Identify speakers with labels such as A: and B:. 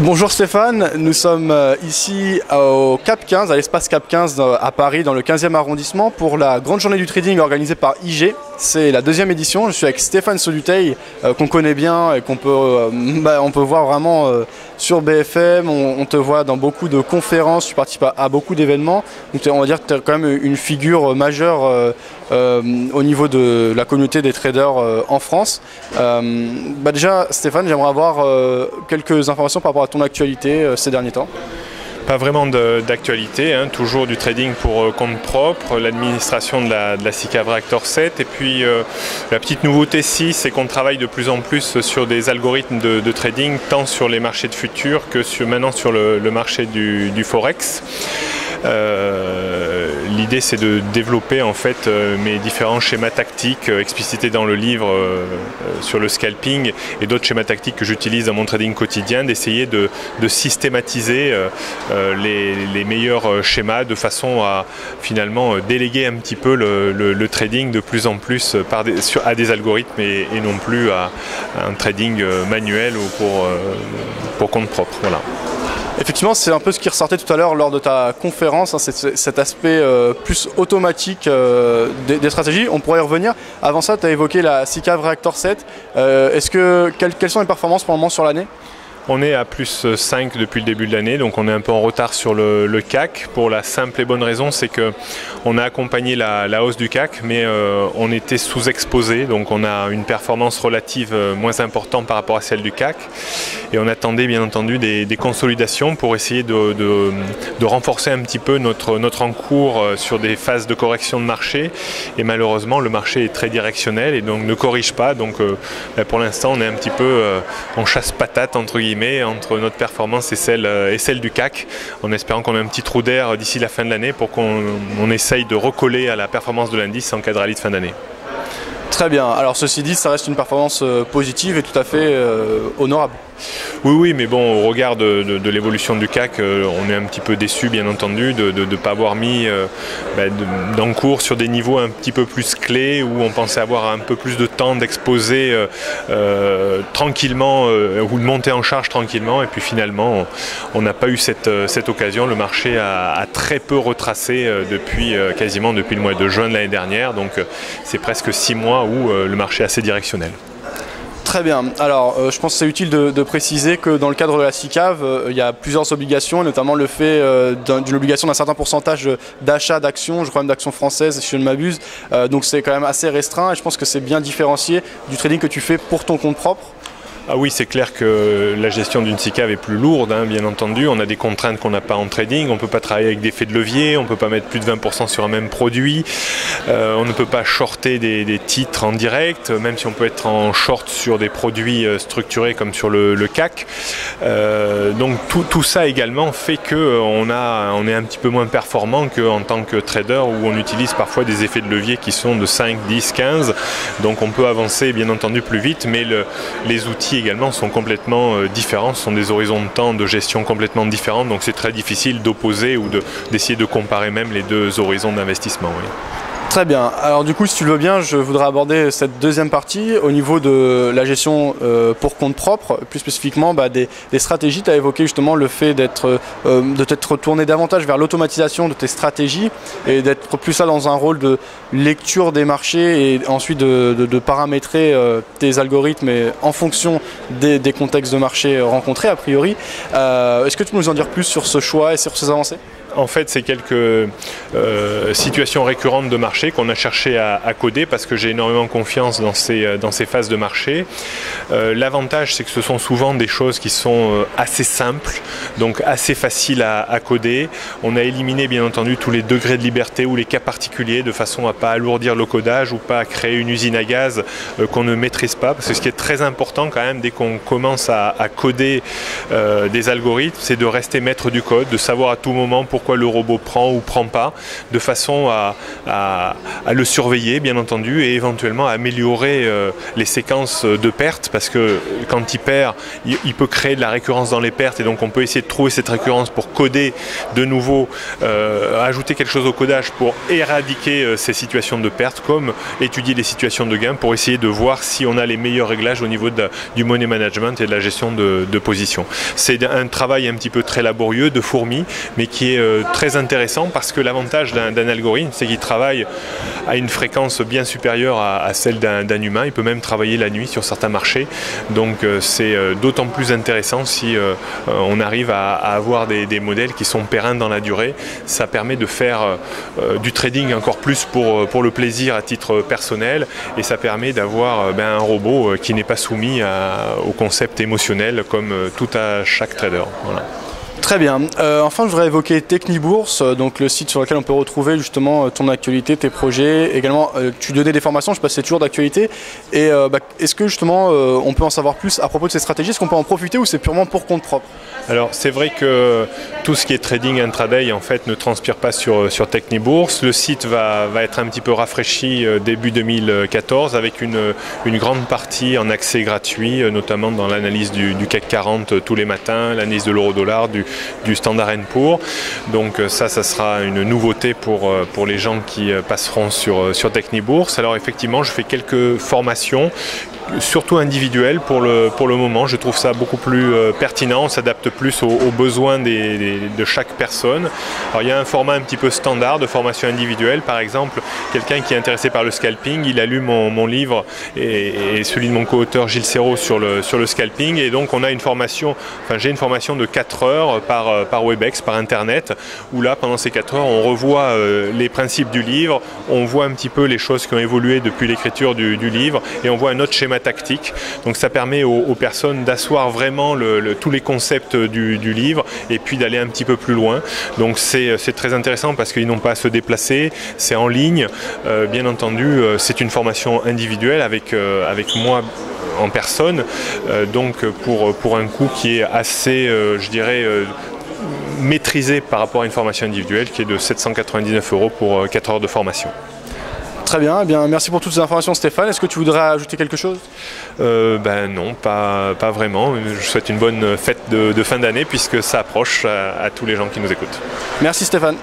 A: Bonjour Stéphane, nous sommes ici au Cap 15, à l'espace Cap 15 à Paris, dans le 15e arrondissement, pour la grande journée du trading organisée par IG. C'est la deuxième édition. Je suis avec Stéphane Soluteil, qu'on connaît bien et on peut voir vraiment sur BFM. On te voit dans beaucoup de conférences, tu participes à beaucoup d'événements. Donc on va dire que tu es quand même une figure majeure au niveau de la communauté des traders en France. Déjà Stéphane, j'aimerais avoir quelques informations par rapport à ton actualité ces derniers temps.
B: Pas vraiment d'actualité, hein, toujours du trading pour compte propre, l'administration de la SICAV Reactor 7 et puis la petite nouveauté ici, c'est qu'on travaille de plus en plus sur des algorithmes de trading tant sur les marchés de futurs que maintenant sur le marché du Forex. L'idée c'est de développer en fait mes différents schémas tactiques explicités dans le livre sur le scalping et d'autres schémas tactiques que j'utilise dans mon trading quotidien, d'essayer de systématiser les meilleurs schémas de façon à finalement déléguer un petit peu le trading de plus en plus à des algorithmes et non plus à un trading manuel ou pour compte propre. Voilà.
A: Effectivement, c'est un peu ce qui ressortait tout à l'heure lors de ta conférence, hein, cet aspect plus automatique des stratégies. On pourrait y revenir. Avant ça, tu as évoqué la SICAV Reactor 7. Quelles sont les performances pour le moment sur l'année ?
B: On est à plus 5 depuis le début de l'année, donc on est un peu en retard sur le CAC pour la simple et bonne raison, c'est qu'on a accompagné la hausse du CAC, mais on était sous-exposé, donc on a une performance relative moins importante par rapport à celle du CAC, et on attendait bien entendu des consolidations pour essayer de renforcer un petit peu notre encours sur des phases de correction de marché, et malheureusement le marché est très directionnel et donc ne corrige pas, donc pour l'instant on est un petit peu en chasse-patate entre guillemets, entre notre performance et celle du CAC, en espérant qu'on ait un petit trou d'air d'ici la fin de l'année pour qu'on essaye de recoller à la performance de l'indice en cas de rallye de fin d'année.
A: Très bien, alors ceci dit, ça reste une performance positive et tout à fait honorable.
B: Oui, mais bon, au regard de l'évolution du CAC, on est un petit peu déçu, bien entendu, de ne pas avoir mis d'encours sur des niveaux un petit peu plus clés où on pensait avoir un peu plus de temps d'exposer tranquillement ou de monter en charge tranquillement. Et puis finalement, on n'a pas eu cette occasion. Le marché a très peu retracé quasiment depuis le mois de juin de l'année dernière. Donc c'est presque 6 mois où le marché est assez directionnel.
A: Très bien. Alors, je pense que c'est utile de préciser que dans le cadre de la SICAV, il y a plusieurs obligations, notamment le fait d'une obligation d'un certain pourcentage d'achat d'actions, je crois même d'actions françaises, si je ne m'abuse. Donc c'est quand même assez restreint et je pense que c'est bien différencié du trading que tu fais pour ton compte propre.
B: Ah oui, c'est clair que la gestion d'une SICAV est plus lourde, hein, bien entendu. On a des contraintes qu'on n'a pas en trading. On ne peut pas travailler avec des effets de levier. On ne peut pas mettre plus de 20% sur un même produit. On ne peut pas shorter des titres en direct, même si on peut être en short sur des produits structurés comme sur le CAC. Donc tout ça également fait qu'on est un petit peu moins performant qu'en tant que trader où on utilise parfois des effets de levier qui sont de 5, 10, 15. Donc on peut avancer bien entendu plus vite, mais les outils également sont complètement différents, ce sont des horizons de temps de gestion complètement différents, donc c'est très difficile d'opposer ou d'essayer de comparer même les deux horizons d'investissement. Oui.
A: Très bien. Alors du coup, si tu le veux bien, je voudrais aborder cette deuxième partie au niveau de la gestion pour compte propre, plus spécifiquement des stratégies. Tu as évoqué justement le fait de t'être tourné davantage vers l'automatisation de tes stratégies et d'être plus là dans un rôle de lecture des marchés et ensuite de paramétrer tes algorithmes en fonction des contextes de marché rencontrés a priori. Est-ce que tu peux nous en dire plus sur ce choix et sur ces avancées ?
B: En fait, c'est quelques situations récurrentes de marché qu'on a cherché à coder parce que j'ai énormément confiance dans ces phases de marché. L'avantage, c'est que ce sont souvent des choses qui sont assez simples, donc assez faciles à coder. On a éliminé, bien entendu, tous les degrés de liberté ou les cas particuliers de façon à ne pas alourdir le codage ou pas à créer une usine à gaz qu'on ne maîtrise pas. Parce que ce qui est très important quand même, dès qu'on commence à coder des algorithmes, c'est de rester maître du code, de savoir à tout moment pourquoi quoi le robot prend ou prend pas, de façon à le surveiller bien entendu et éventuellement à améliorer les séquences de pertes, parce que quand il perd, il peut créer de la récurrence dans les pertes, et donc on peut essayer de trouver cette récurrence pour coder de nouveau, ajouter quelque chose au codage pour éradiquer ces situations de perte, comme étudier les situations de gain pour essayer de voir si on a les meilleurs réglages au niveau du money management et de la gestion de position. C'est un travail un petit peu très laborieux, de fourmi, mais qui est très intéressant, parce que l'avantage d'un algorithme, c'est qu'il travaille à une fréquence bien supérieure à celle d'un humain. Il peut même travailler la nuit sur certains marchés, donc c'est d'autant plus intéressant si on arrive à avoir des modèles qui sont pérennes dans la durée. Ça permet de faire du trading encore plus pour le plaisir à titre personnel, et ça permet d'avoir un robot qui n'est pas soumis au concept émotionnel comme tout à chaque trader. Voilà.
A: Très bien. Enfin, je voudrais évoquer Technibourse, donc le site sur lequel on peut retrouver justement ton actualité, tes projets. Également, tu donnais des formations, je sais pas si c'est toujours d'actualité. Et est-ce que justement, on peut en savoir plus à propos de ces stratégies? Est-ce qu'on peut en profiter ou c'est purement pour compte propre?
B: Alors, c'est vrai que tout ce qui est trading intraday, en fait, ne transpire pas sur Technibourse. Le site va être un petit peu rafraîchi début 2014 avec une grande partie en accès gratuit, notamment dans l'analyse du CAC 40 tous les matins, l'analyse de l'euro-dollar, du Standard & Poor's. Donc ça sera une nouveauté pour les gens qui passeront sur Technibourse. Alors effectivement, je fais quelques formations, surtout individuelles pour le moment. Je trouve ça beaucoup plus pertinent, on s'adapte plus aux besoins de chaque personne. Alors il y a un format un petit peu standard de formation individuelle. Par exemple, quelqu'un qui est intéressé par le scalping, il a lu mon livre et celui de mon co-auteur Gilles Serrault sur le scalping, et donc on a une formation, j'ai une formation de 4 heures par Webex, par Internet, où là, pendant ces 4 heures, on revoit les principes du livre, on voit un petit peu les choses qui ont évolué depuis l'écriture du livre, et on voit un autre schéma tactique. Donc ça permet aux personnes d'asseoir vraiment tous les concepts du livre, et puis d'aller un petit peu plus loin. Donc c'est très intéressant parce qu'ils n'ont pas à se déplacer, c'est en ligne. Bien entendu, c'est une formation individuelle avec moi en personne, donc pour un coût qui est assez, je dirais, maîtrisé par rapport à une formation individuelle qui est de 799 € pour 4 heures de formation.
A: Très bien, eh bien, merci pour toutes ces informations Stéphane. Est-ce que tu voudrais ajouter quelque chose?
B: Non, pas vraiment. Je souhaite une bonne fête de fin d'année puisque ça approche à tous les gens qui nous écoutent.
A: Merci Stéphane.